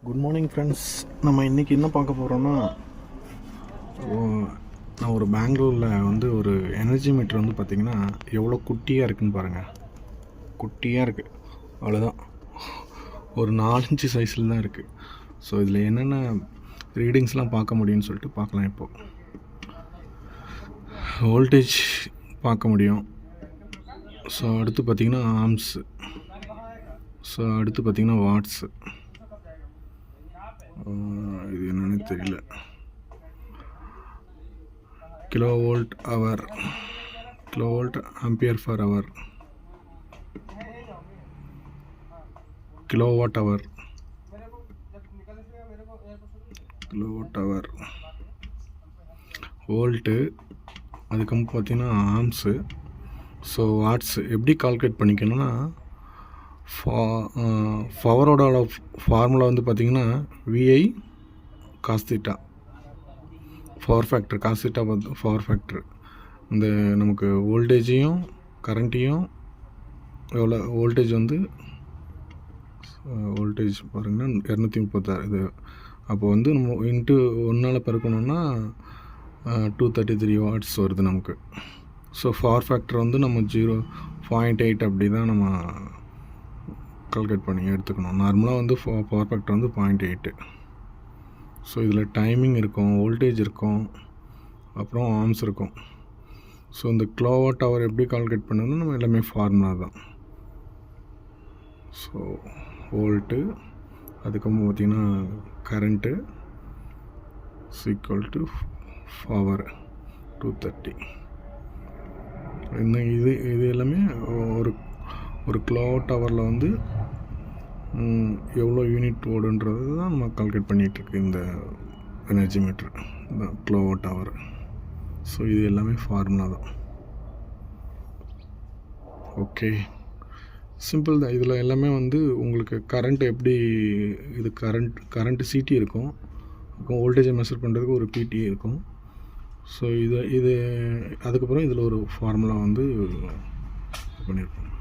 Good morning friends. நம்ம இன்றைக்கி என்ன பார்க்க போகிறோன்னா, நான் ஒரு பெங்களூரில் வந்து ஒரு எனர்ஜி மீட்டர் வந்து பார்த்திங்கன்னா எவ்வளோ குட்டியாக இருக்குதுன்னு பாருங்கள். குட்டியாக இருக்குது, அவ்வளோதான். ஒரு 4 இன்ச்சு சைஸில் தான் இருக்குது. ஸோ இதில் என்னென்ன ரீடிங்ஸ்லாம் பார்க்க முடியும்னு சொல்லிட்டு பார்க்கலாம். இப்போது வோல்டேஜ் பார்க்க முடியும். ஸோ அடுத்து பார்த்திங்கன்னா ஆம்ஸு. ஸோ அடுத்து பார்த்திங்கன்னா வாட்ஸு. இது என்னன்னு தெரியல. Kilovolt hour, kilovolt ampere for hour, kilowatt hour, kilowatt hour, volt. அதுக்கப்புறம் பார்த்தீங்கன்னா ஆம்ஸு. ஸோ வாட்ஸு எப்படி கால்குலேட் பண்ணிக்கணும்னா, பவரோட ஃபார்முலா வந்து பார்த்திங்கன்னா VI cos theta, power factor. Cos theta power factor. இந்த நமக்கு வோல்டேஜையும் கரண்ட்டையும் எவ்வளோ வோல்டேஜ் வந்து வோல்டேஜ் பாருங்கன்னா 236. இது அப்போ வந்து நம்ம இன்ட்டு 1 பெருக்கணும்னா 233 வாட்ஸ் வருது நமக்கு. ஸோ பவர் ஃபேக்டர் வந்து நம்ம 0.8 அப்படி தான் நம்ம கால்குலேட் பண்ணி எடுத்துக்கணும். நார்மலாக வந்து பவர் ஃபேக்டர் வந்து 0.8. ஸோ இதில் டைமிங் இருக்கும், வோல்டேஜ் இருக்கும், அப்புறம் ஆர்ம்ஸ் இருக்கும். ஸோ இந்த கிலோவாட் ஹவர் எப்படி கால்குலேட் பண்ணணும்னா நம்ம எல்லாமே ஃபார்முலா தான். ஸோ வோல்ட்டு, அதுக்கப்புறம் பார்த்திங்கன்னா கரண்ட்டு ஈக்குவல் டு பவர் 230. இந்த இது எல்லாமே ஒரு கிலோவாட் ஹவரில் வந்து எவ்வளோ யூனிட் ஓடுன்றது தான் நம்ம கால்குலேட் பண்ணிகிட்ருக்கு இந்த எனர்ஜி மீட்ரு, இந்த கிலோவாட் ஹவர். ஸோ இது எல்லாமே ஃபார்முலா தான். ஓகே, சிம்பிள் தான். இதில் எல்லாமே வந்து உங்களுக்கு கரண்ட் எப்படி, இது கரண்ட்டு சிடி இருக்கும், அப்புறம் வோல்டேஜை மெஷர் பண்ணுறதுக்கு ஒரு பிடி இருக்கும். ஸோ இது அதுக்கப்புறம் இதில் ஒரு ஃபார்முலா வந்து பண்ணியிருக்கோம்.